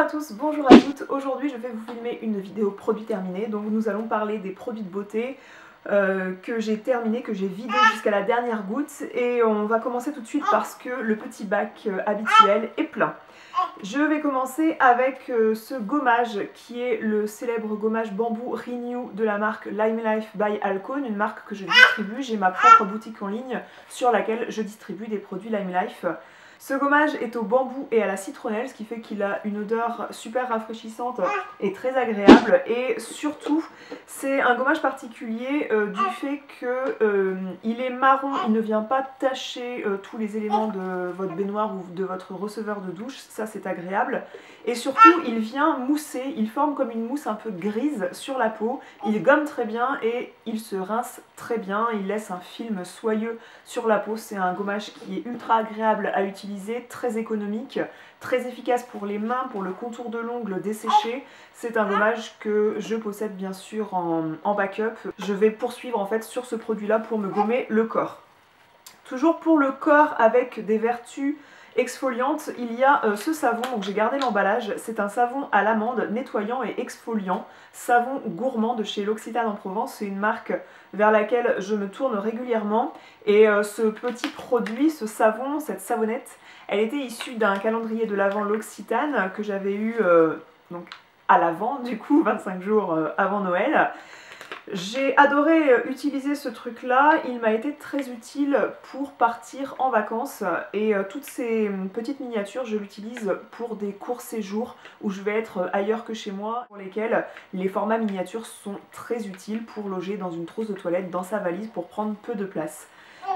à tous, bonjour à toutes. Aujourd'hui je vais vous filmer une vidéo produit terminé. Donc nous allons parler des produits de beauté que j'ai terminé, que j'ai vidé jusqu'à la dernière goutte. Et on va commencer tout de suite parce que le petit bac habituel est plein. Je vais commencer avec ce gommage qui est le célèbre gommage bambou Renew de la marque Lime Life by Alcone, une marque que je distribue. J'ai ma propre boutique en ligne sur laquelle je distribue des produits Lime Life. Ce gommage est au bambou et à la citronnelle, ce qui fait qu'il a une odeur super rafraîchissante et très agréable. Et surtout, c'est un gommage particulier du fait qu'il est marron, il ne vient pas tacher tous les éléments de votre baignoire ou de votre receveur de douche, ça c'est agréable. Et surtout, il vient mousser, il forme comme une mousse un peu grise sur la peau, il gomme très bien et il se rince très bien, il laisse un film soyeux sur la peau. C'est un gommage qui est ultra agréable à utiliser, très économique, très efficace pour les mains, pour le contour de l'ongle desséché. C'est un gommage que je possède bien sûr en backup. Je vais poursuivre en fait sur ce produit là pour me gommer le corps. Toujours pour le corps avec des vertus exfoliantes, il y a ce savon, donc j'ai gardé l'emballage, c'est un savon à l'amande nettoyant et exfoliant, savon gourmand de chez L'Occitane en Provence, c'est une marque vers laquelle je me tourne régulièrement. Et ce petit produit, ce savon, cette savonnette, elle était issue d'un calendrier de l'Avent L'Occitane que j'avais eu donc à l'Avent, du coup 25 jours avant Noël. J'ai adoré utiliser ce truc là, il m'a été très utile pour partir en vacances et toutes ces petites miniatures je l'utilise pour des courts séjours où je vais être ailleurs que chez moi, pour lesquels les formats miniatures sont très utiles pour loger dans une trousse de toilette, dans sa valise, pour prendre peu de place.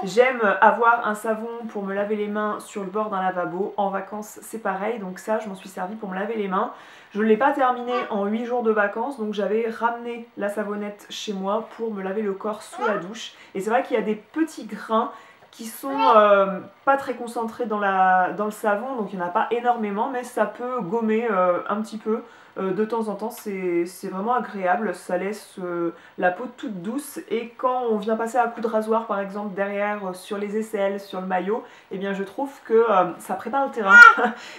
J'aime avoir un savon pour me laver les mains sur le bord d'un lavabo. En vacances c'est pareil, donc ça je m'en suis servi pour me laver les mains. Je ne l'ai pas terminé en 8 jours de vacances, donc j'avais ramené la savonnette chez moi pour me laver le corps sous la douche. Et c'est vrai qu'il y a des petits grains qui sont pas très concentrés dans le savon, donc il n'y en a pas énormément, mais ça peut gommer un petit peu de temps en temps. C'est vraiment agréable, ça laisse la peau toute douce, et quand on vient passer un coup de rasoir par exemple derrière sur les aisselles, sur le maillot, eh bien je trouve que ça prépare le terrain.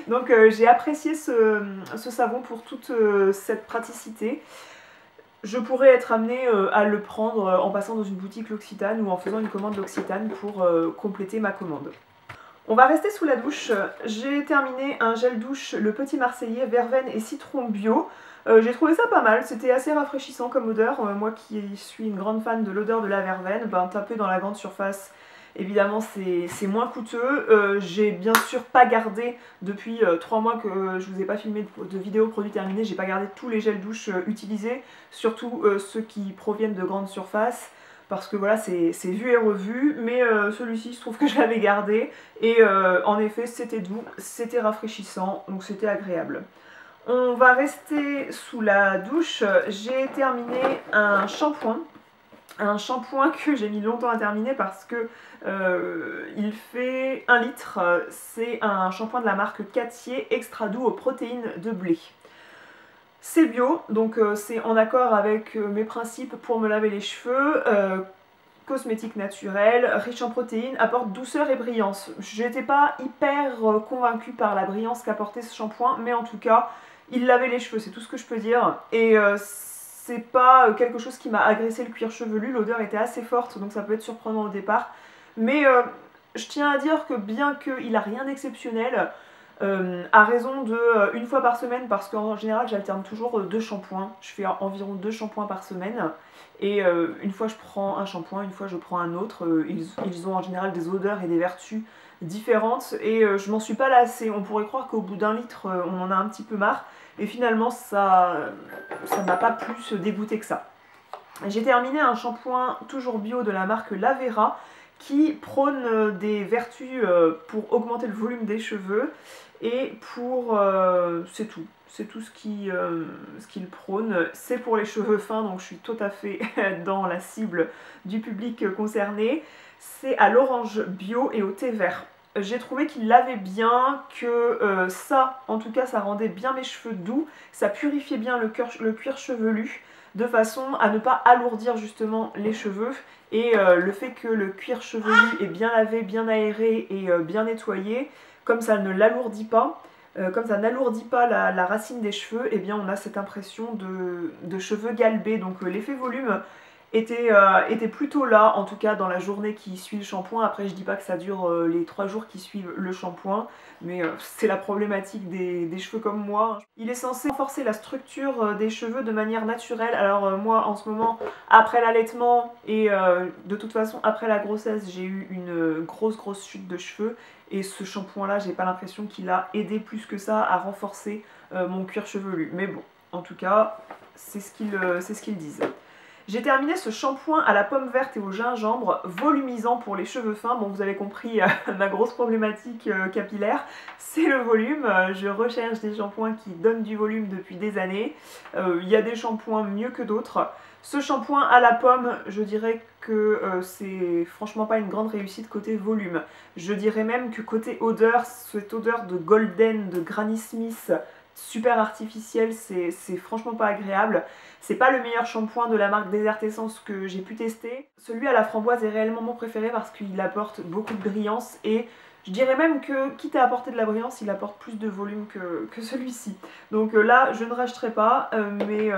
Donc j'ai apprécié ce savon pour toute cette praticité. Je pourrais être amenée à le prendre en passant dans une boutique L'Occitane ou en faisant une commande L'Occitane pour compléter ma commande. On va rester sous la douche. J'ai terminé un gel douche, le Petit Marseillais verveine et citron bio. J'ai trouvé ça pas mal, c'était assez rafraîchissant comme odeur. Moi qui suis une grande fan de l'odeur de la verveine, taper dans la grande surface, évidemment c'est moins coûteux. J'ai bien sûr pas gardé, depuis 3 mois que je vous ai pas filmé de vidéo produit terminé, j'ai pas gardé tous les gels douche utilisés, surtout ceux qui proviennent de grandes surfaces, parce que voilà, c'est vu et revu. Mais celui-ci, je trouve que je l'avais gardé, et en effet c'était doux, c'était rafraîchissant, donc c'était agréable. On va rester sous la douche. J'ai terminé un shampoing que j'ai mis longtemps à terminer parce que il fait 1 litre. C'est un shampoing de la marque Cattier extra doux aux protéines de blé. C'est bio, donc c'est en accord avec mes principes pour me laver les cheveux. Cosmétique naturel, riche en protéines, apporte douceur et brillance. J'étais pas hyper convaincue par la brillance qu'apportait ce shampoing, mais en tout cas, il lavait les cheveux, c'est tout ce que je peux dire. Et c'est pas quelque chose qui m'a agressé le cuir chevelu, l'odeur était assez forte, donc ça peut être surprenant au départ. Mais je tiens à dire que bien qu'il n'a rien d'exceptionnel, à raison de 1 fois par semaine, parce qu'en général j'alterne toujours 2 shampoings, je fais environ 2 shampoings par semaine, et une fois je prends un shampoing, une fois je prends un autre. Ils ont en général des odeurs et des vertus différentes, et je m'en suis pas lassée. On pourrait croire qu'au bout d'1 litre on en a un petit peu marre, et finalement ça m'a pas plus dégoûté que ça. J'ai terminé un shampoing toujours bio de la marque Lavera, qui prône des vertus pour augmenter le volume des cheveux, et pour... c'est tout ce qu'il prône. C'est pour les cheveux fins, donc je suis tout à fait dans la cible du public concerné. C'est à l'orange bio et au thé vert. J'ai trouvé qu'il lavait bien, que ça, en tout cas, ça rendait bien mes cheveux doux, ça purifiait bien le cuir chevelu, de façon à ne pas alourdir justement les cheveux. Et le fait que le cuir chevelu est bien lavé, bien aéré et bien nettoyé, comme ça ne l'alourdit pas, comme ça n'alourdit pas la racine des cheveux, et bien on a cette impression de cheveux galbés. Donc l'effet volume était plutôt là, en tout cas dans la journée qui suit le shampoing. Après je dis pas que ça dure les 3 jours qui suivent le shampoing, mais c'est la problématique des cheveux comme moi. Il est censé renforcer la structure des cheveux de manière naturelle. Alors moi en ce moment, après l'allaitement et de toute façon après la grossesse, j'ai eu une grosse chute de cheveux, et ce shampoing là j'ai pas l'impression qu'il a aidé plus que ça à renforcer mon cuir chevelu. Mais bon, en tout cas c'est ce qu'ils disent. J'ai terminé ce shampoing à la pomme verte et au gingembre, volumisant pour les cheveux fins. Bon, vous avez compris ma grosse problématique capillaire, c'est le volume. Je recherche des shampoings qui donnent du volume depuis des années. Il y a des shampoings mieux que d'autres. Ce shampoing à la pomme, je dirais que c'est franchement pas une grande réussite côté volume. Je dirais même que côté odeur, cette odeur de golden, de Granny Smith, super artificielle, c'est franchement pas agréable. C'est pas le meilleur shampoing de la marque Desert Essence que j'ai pu tester. Celui à la framboise est réellement mon préféré parce qu'il apporte beaucoup de brillance, et je dirais même que, quitte à apporter de la brillance, il apporte plus de volume que celui-ci. Donc là, je ne rachèterai pas, mais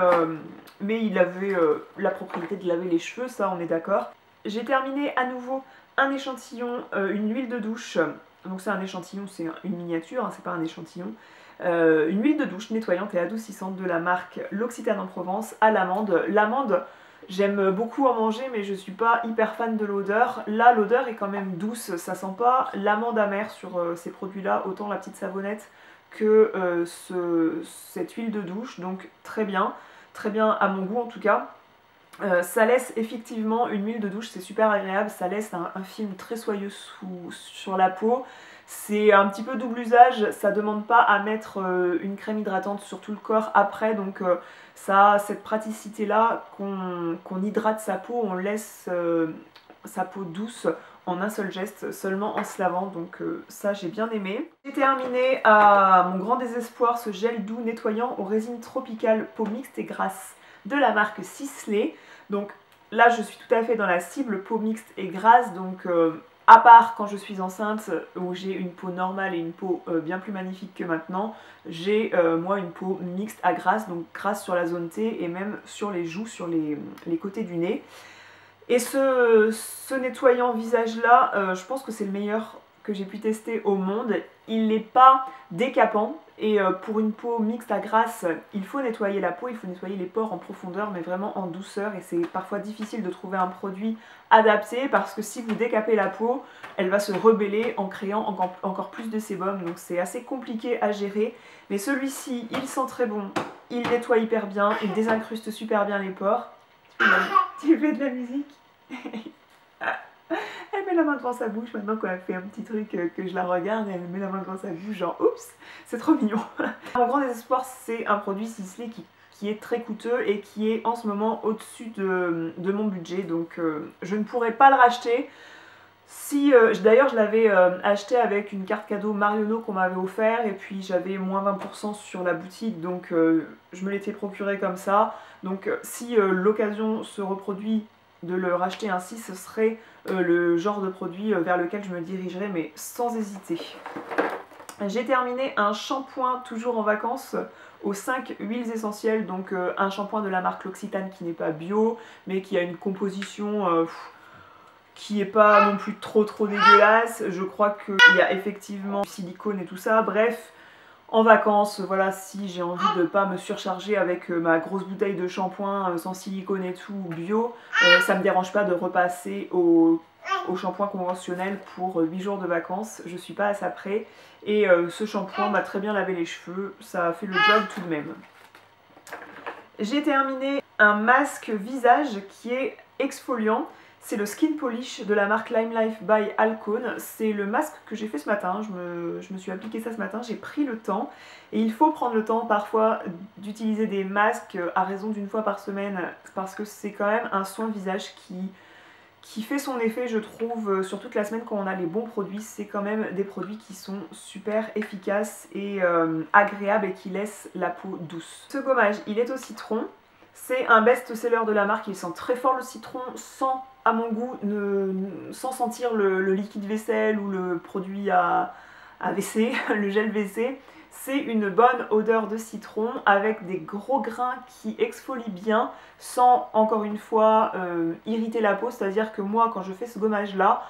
il avait la propriété de laver les cheveux, ça on est d'accord. J'ai terminé à nouveau un échantillon, une huile de douche. Donc c'est un échantillon, c'est une miniature, hein, c'est pas un échantillon. Une huile de douche nettoyante et adoucissante de la marque L'Occitane en Provence à l'amande. L'amande, j'aime beaucoup en manger, mais je suis pas hyper fan de l'odeur. Là, l'odeur est quand même douce, ça sent pas l'amande amère sur ces produits-là, autant la petite savonnette que cette huile de douche. Donc très bien à mon goût en tout cas. Ça laisse effectivement une huile de douche, c'est super agréable, ça laisse un film très soyeux sur la peau. C'est un petit peu double usage, ça demande pas à mettre une crème hydratante sur tout le corps après, donc ça a cette praticité là qu'on hydrate sa peau, on laisse sa peau douce en un seul geste, seulement en se lavant, donc ça j'ai bien aimé. J'ai terminé à mon grand désespoir ce gel doux nettoyant aux résines tropicales peau mixte et grasse de la marque Sisley. Donc là je suis tout à fait dans la cible peau mixte et grasse, donc à part quand je suis enceinte où j'ai une peau normale et une peau bien plus magnifique que maintenant, j'ai moi une peau mixte à grasse, donc grasse sur la zone T et même sur les joues, sur les côtés du nez. Et ce nettoyant visage là, je pense que c'est le meilleur que j'ai pu tester au monde. Il n'est pas décapant, et pour une peau mixte à grasse, il faut nettoyer la peau, il faut nettoyer les pores en profondeur, mais vraiment en douceur, et c'est parfois difficile de trouver un produit adapté parce que si vous décapez la peau, elle va se rebeller en créant encore plus de sébum, donc c'est assez compliqué à gérer. Mais celui-ci, il sent très bon, il nettoie hyper bien, il désincruste super bien les pores. Tu fais de la musique? Elle met la main devant sa bouche maintenant qu'on a fait un petit truc que je la regarde, elle met la main devant sa bouche genre oups, c'est trop mignon. Mon grand désespoir, c'est un produit Sisley qui est très coûteux et qui est en ce moment au-dessus de mon budget, donc je ne pourrais pas le racheter. Si, d'ailleurs je l'avais acheté avec une carte cadeau Marionneau qu'on m'avait offert, et puis j'avais moins 20% sur la boutique, donc je me l'étais procuré comme ça. Donc si l'occasion se reproduit de le racheter ainsi, ce serait le genre de produit vers lequel je me dirigerais, mais sans hésiter. J'ai terminé un shampoing toujours en vacances aux 5 huiles essentielles, donc un shampoing de la marque L'Occitane qui n'est pas bio, mais qui a une composition qui est pas non plus trop dégueulasse. Je crois qu'il y a effectivement du silicone et tout ça, bref. En vacances, voilà, si j'ai envie de pas me surcharger avec ma grosse bouteille de shampoing sans silicone et tout, bio, ça me dérange pas de repasser au shampoing conventionnel pour 8 jours de vacances. Je suis pas à ça près, et ce shampoing m'a très bien lavé les cheveux, ça a fait le job tout de même. J'ai terminé un masque visage qui est exfoliant. C'est le Skin Polish de la marque Lime Life by Alcone. C'est le masque que j'ai fait ce matin, je me suis appliqué ça ce matin, j'ai pris le temps. Et il faut prendre le temps parfois d'utiliser des masques à raison d'une fois par semaine, parce que c'est quand même un soin visage qui fait son effet, je trouve, sur toute la semaine quand on a les bons produits. C'est quand même des produits qui sont super efficaces et agréables, et qui laissent la peau douce. Ce gommage, il est au citron. C'est un best-seller de la marque, il sent très fort le citron sans, à mon goût, sans sentir le liquide vaisselle ou le produit à WC, le gel WC. C'est une bonne odeur de citron avec des gros grains qui exfolient bien sans, encore une fois, irriter la peau. C'est-à-dire que moi, quand je fais ce gommage-là,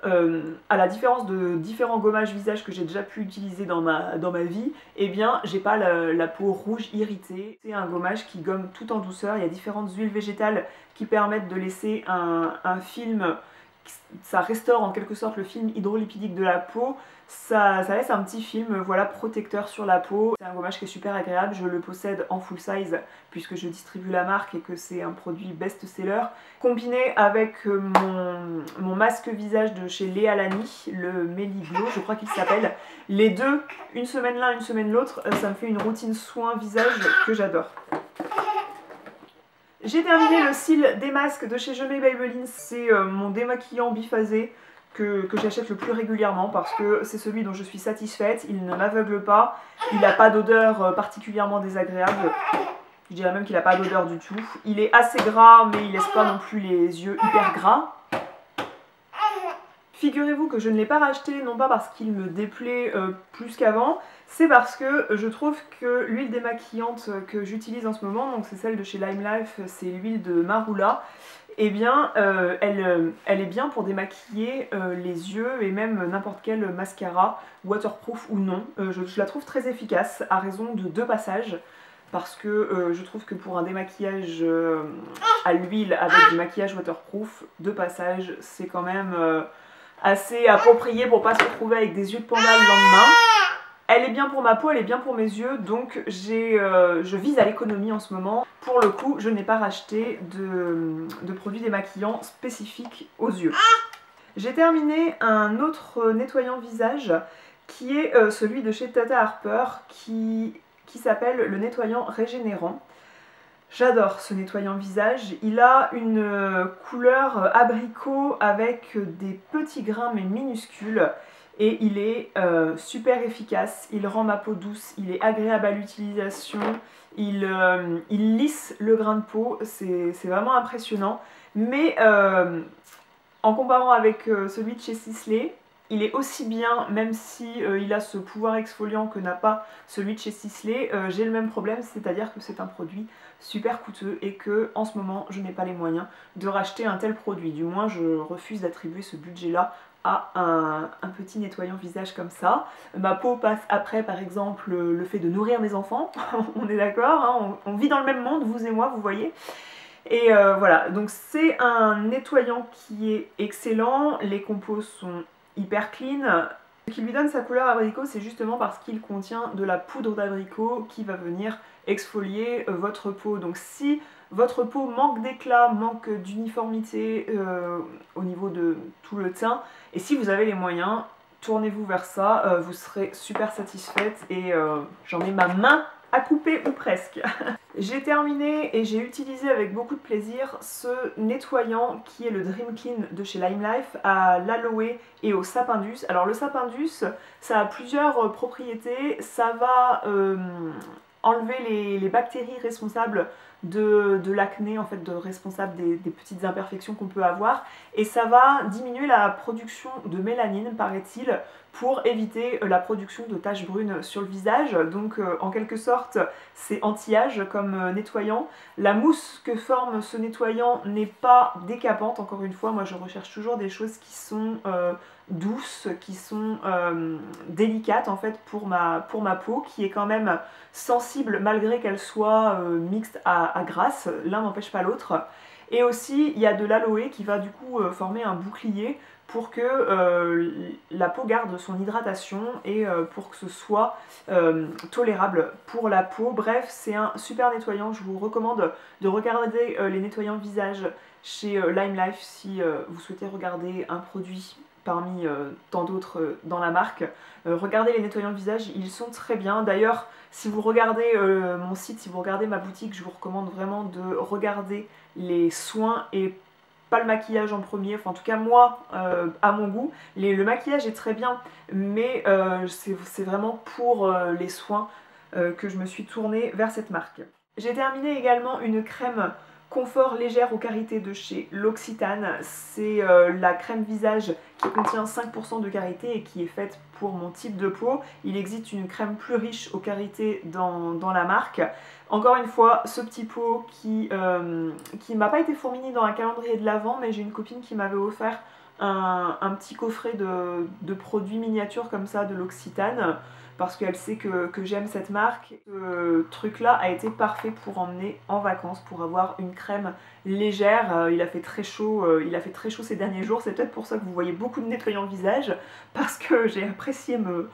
à la différence de différents gommages visage que j'ai déjà pu utiliser dans ma vie, eh bien j'ai pas la peau rouge irritée. C'est un gommage qui gomme tout en douceur. Il y a différentes huiles végétales qui permettent de laisser un film, ça restaure en quelque sorte le film hydrolipidique de la peau. Ça laisse un petit film, voilà, protecteur sur la peau. C'est un gommage qui est super agréable, je le possède en full size puisque je distribue la marque et que c'est un produit best-seller. Combiné avec mon masque visage de chez Léa Lani, le Melly Glow, je crois qu'il s'appelle. Les deux, une semaine l'un, une semaine l'autre, ça me fait une routine soin visage que j'adore. J'ai terminé le cil des masques de chez Je Mets Maybelline, c'est mon démaquillant biphasé que j'achète le plus régulièrement parce que c'est celui dont je suis satisfaite, il ne m'aveugle pas, il n'a pas d'odeur particulièrement désagréable, je dirais même qu'il n'a pas d'odeur du tout. Il est assez gras mais il laisse pas non plus les yeux hyper gras. Figurez-vous que je ne l'ai pas racheté, non pas parce qu'il me déplaît plus qu'avant, c'est parce que je trouve que l'huile démaquillante que j'utilise en ce moment, donc c'est celle de chez Lime Life, c'est l'huile de Marula, eh bien elle est bien pour démaquiller les yeux et même n'importe quel mascara, waterproof ou non. Je la trouve très efficace à raison de 2 passages. Parce que je trouve que pour un démaquillage à l'huile avec du maquillage waterproof, 2 passages, c'est quand même assez approprié pour pas se retrouver avec des yeux de panda le lendemain. Elle est bien pour ma peau, elle est bien pour mes yeux, donc je vise à l'économie en ce moment. Pour le coup, je n'ai pas racheté de produits démaquillants spécifiques aux yeux. J'ai terminé un autre nettoyant visage qui est celui de chez Tata Harper qui s'appelle le nettoyant régénérant. J'adore ce nettoyant visage, il a une couleur abricot avec des petits grains mais minuscules et il est super efficace, il rend ma peau douce, il est agréable à l'utilisation, il lisse le grain de peau, c'est vraiment impressionnant. Mais en comparant avec celui de chez Sisley, il est aussi bien, même si il a ce pouvoir exfoliant que n'a pas celui de chez Sisley, j'ai le même problème, c'est-à-dire que c'est un produit super coûteux et que en ce moment je n'ai pas les moyens de racheter un tel produit. Du moins je refuse d'attribuer ce budget-là à un petit nettoyant visage comme ça. Ma peau passe après par exemple le fait de nourrir mes enfants, on est d'accord, hein, on vit dans le même monde, vous et moi, vous voyez. Et voilà, donc c'est un nettoyant qui est excellent, les compos sont hyper clean. Ce qui lui donne sa couleur abricot, c'est justement parce qu'il contient de la poudre d'abricot qui va venir exfolier votre peau. Donc si votre peau manque d'éclat, manque d'uniformité au niveau de tout le teint, et si vous avez les moyens, tournez-vous vers ça, vous serez super satisfaite et j'en ai ma main à couper ou presque. J'ai terminé et j'ai utilisé avec beaucoup de plaisir ce nettoyant qui est le Dream Clean de chez Lime Life à l'aloe et au sapindus. Alors le sapindus, ça a plusieurs propriétés, ça va enlever les bactéries responsables de l'acné, en fait, responsables des petites imperfections qu'on peut avoir, et ça va diminuer la production de mélanine, paraît-il, pour éviter la production de taches brunes sur le visage. Donc en quelque sorte c'est anti-âge comme nettoyant. La mousse que forme ce nettoyant n'est pas décapante, encore une fois, moi je recherche toujours des choses qui sont douces, qui sont délicates en fait pour ma peau, qui est quand même sensible malgré qu'elle soit mixte à grasse, l'un n'empêche pas l'autre. Et aussi il y a de l'aloe qui va du coup former un bouclier pour que la peau garde son hydratation et pour que ce soit tolérable pour la peau. Bref, c'est un super nettoyant, je vous recommande de regarder les nettoyants visage chez Lime Life si vous souhaitez regarder un produit parmi tant d'autres dans la marque. Regardez les nettoyants visage, ils sont très bien. D'ailleurs, si vous regardez mon site, si vous regardez ma boutique, je vous recommande vraiment de regarder les soins et pas le maquillage en premier, enfin en tout cas moi, à mon goût. Le maquillage est très bien, mais c'est vraiment pour les soins que je me suis tournée vers cette marque. J'ai terminé également une crème Confort légère aux Karité de chez L'Occitane. C'est la crème visage qui contient 5% de karité et qui est faite pour mon type de peau. Il existe une crème plus riche aux Karité dans la marque. Encore une fois, ce petit pot qui m'a pas été fourmillé dans un calendrier de l'Avent, mais j'ai une copine qui m'avait offert un petit coffret de produits miniatures comme ça de L'Occitane, parce qu'elle sait que j'aime cette marque. Ce truc là a été parfait pour emmener en vacances, pour avoir une crème légère. Il a fait très chaud ces derniers jours, c'est peut-être pour ça que vous voyez beaucoup de nettoyants visage, parce que j'ai apprécié me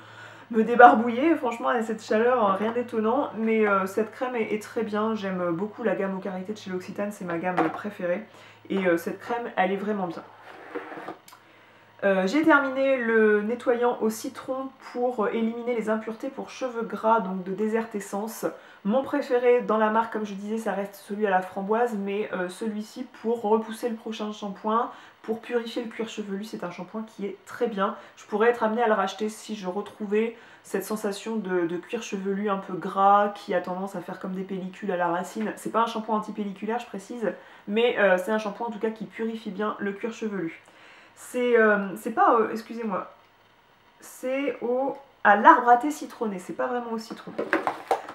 débarbouiller. Franchement, à cette chaleur, rien d'étonnant, mais cette crème est très bien. J'aime beaucoup la gamme aux Karité de chez L'Occitane, c'est ma gamme préférée, et cette crème elle est vraiment bien. J'ai terminé le nettoyant au citron pour éliminer les impuretés pour cheveux gras, donc de Desert Essence. Mon préféré dans la marque, comme je disais, ça reste celui à la framboise, mais celui-ci pour repousser le prochain shampoing, pour purifier le cuir chevelu, c'est un shampoing qui est très bien. Je pourrais être amenée à le racheter si je retrouvais cette sensation de cuir chevelu un peu gras, qui a tendance à faire comme des pellicules à la racine. C'est pas un shampoing anti-pelliculaire, je précise, mais c'est un shampoing en tout cas qui purifie bien le cuir chevelu. C'est pas, excusez-moi, c'est à l'arbre à thé citronné, c'est pas vraiment au citron.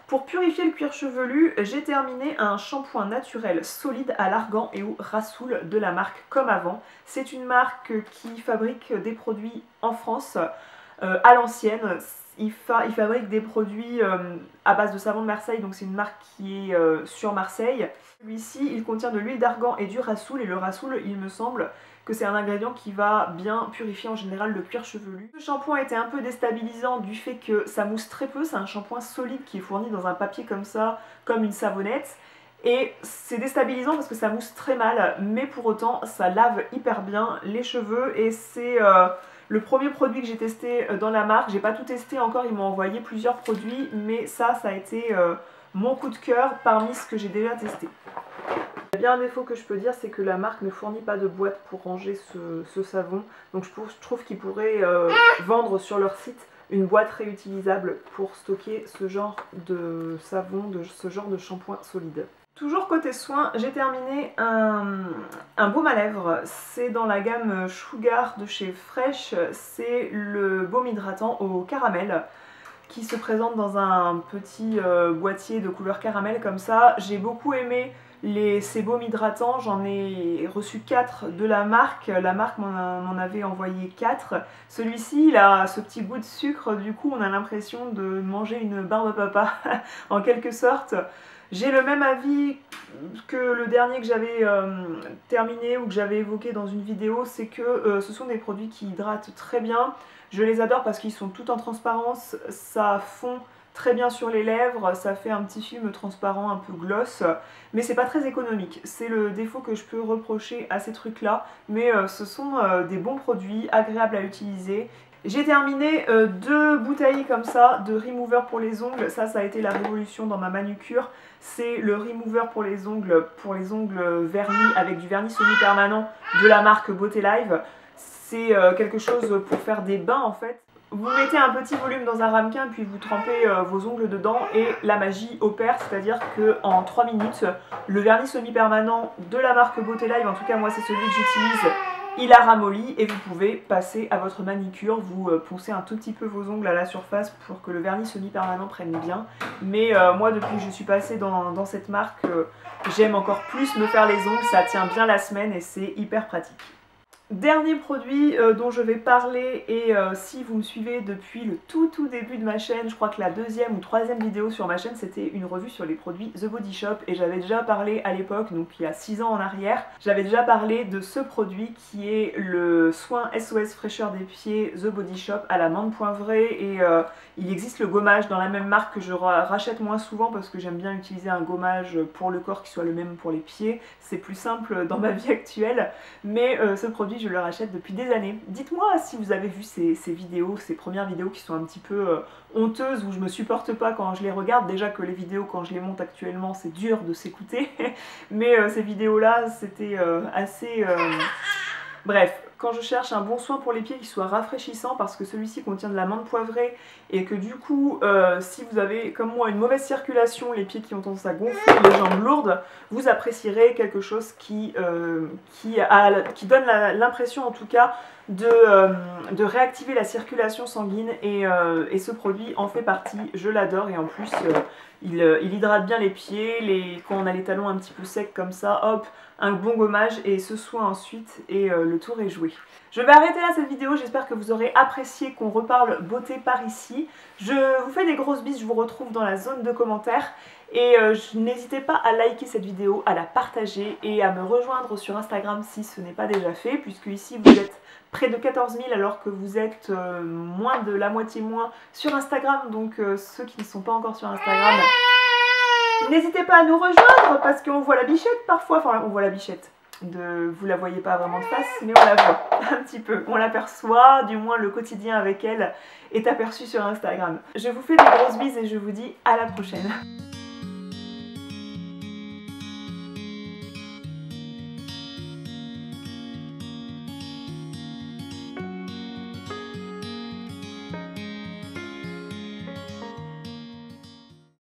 Pour purifier le cuir chevelu, j'ai terminé un shampoing naturel solide à l'argan et au rassoul de la marque Comme Avant. C'est une marque qui fabrique des produits en France à l'ancienne. Il fabrique des produits à base de savon de Marseille, donc c'est une marque qui est sur Marseille. Celui-ci, il contient de l'huile d'argan et du rassoul, et le rassoul, il me semble que c'est un ingrédient qui va bien purifier en général le cuir chevelu. Le shampoing était un peu déstabilisant du fait que ça mousse très peu, c'est un shampoing solide qui est fourni dans un papier comme ça, comme une savonnette. Et c'est déstabilisant parce que ça mousse très mal, mais pour autant ça lave hyper bien les cheveux, et c'est le premier produit que j'ai testé dans la marque. J'ai pas tout testé encore, ils m'ont envoyé plusieurs produits, mais ça a été mon coup de cœur parmi ce que j'ai déjà testé. Il y a bien un défaut que je peux dire, c'est que la marque ne fournit pas de boîte pour ranger ce savon, donc je trouve qu'ils pourraient vendre sur leur site une boîte réutilisable pour stocker ce genre de savon, ce genre de shampoing solide. Toujours côté soins, j'ai terminé un baume à lèvres. C'est dans la gamme Sugar de chez Fresh. C'est le baume hydratant au caramel qui se présente dans un petit boîtier de couleur caramel comme ça. J'ai beaucoup aimé ces baumes hydratants, j'en ai reçu 4 de la marque m'en avait envoyé 4. Celui-ci, il a ce petit goût de sucre, du coup on a l'impression de manger une barbe à papa en quelque sorte. J'ai le même avis que le dernier que j'avais terminé ou que j'avais évoqué dans une vidéo, c'est que ce sont des produits qui hydratent très bien. Je les adore parce qu'ils sont tout en transparence, ça fond très bien sur les lèvres, ça fait un petit film transparent un peu gloss, mais c'est pas très économique. C'est le défaut que je peux reprocher à ces trucs là, mais ce sont des bons produits, agréables à utiliser. J'ai terminé 2 bouteilles comme ça de remover pour les ongles. Ça a été la révolution dans ma manucure. C'est le remover pour les ongles vernis avec du vernis semi-permanent de la marque Beauté Live. C'est quelque chose pour faire des bains en fait. Vous mettez un petit volume dans un ramequin puis vous trempez vos ongles dedans et la magie opère, c'est-à-dire qu'en 3 minutes, le vernis semi-permanent de la marque Beauté Live, en tout cas moi c'est celui que j'utilise, il a ramolli et vous pouvez passer à votre manicure, vous poncez un tout petit peu vos ongles à la surface pour que le vernis semi-permanent prenne bien. Mais moi depuis que je suis passée dans cette marque, j'aime encore plus me faire les ongles, ça tient bien la semaine et c'est hyper pratique. Dernier produit dont je vais parler, et si vous me suivez depuis le tout début de ma chaîne, je crois que la 2e ou 3e vidéo sur ma chaîne c'était une revue sur les produits The Body Shop, et j'avais déjà parlé à l'époque, donc il y a 6 ans en arrière, j'avais déjà parlé de ce produit qui est le soin SOS fraîcheur des pieds The Body Shop à la menthe poivrée, et il existe le gommage dans la même marque que je rachète moins souvent parce que j'aime bien utiliser un gommage pour le corps qui soit le même pour les pieds, c'est plus simple dans ma vie actuelle, mais ce produit je le rachète depuis des années. Dites-moi si vous avez vu ces vidéos, ces premières vidéos qui sont un petit peu honteuses, où je me supporte pas quand je les regarde. Déjà que les vidéos quand je les monte actuellement c'est dur de s'écouter, mais ces vidéos là c'était assez... Bref, quand je cherche un bon soin pour les pieds qui soit rafraîchissant, parce que celui-ci contient de la menthe poivrée et que du coup si vous avez comme moi une mauvaise circulation, les pieds qui ont tendance à gonfler, les jambes lourdes, vous apprécierez quelque chose qui donne l'impression en tout cas de réactiver la circulation sanguine et ce produit en fait partie. Je l'adore et en plus il hydrate bien les pieds, quand on a les talons un petit peu secs comme ça, hop, un bon gommage et ce soin ensuite et le tour est joué. Je vais arrêter là cette vidéo, j'espère que vous aurez apprécié qu'on reparle beauté par ici. Je vous fais des grosses bises, je vous retrouve dans la zone de commentaires et n'hésitez pas à liker cette vidéo, à la partager et à me rejoindre sur Instagram si ce n'est pas déjà fait, puisque ici vous êtes près de 14 000 alors que vous êtes moins de la moitié moins sur Instagram, donc ceux qui ne sont pas encore sur Instagram, n'hésitez pas à nous rejoindre parce qu'on voit la bichette parfois, enfin on voit la bichette. Vous la voyez pas vraiment de face, mais on la voit un petit peu, on l'aperçoit, du moins le quotidien avec elle est aperçu sur Instagram. Je vous fais des grosses bises et je vous dis à la prochaine.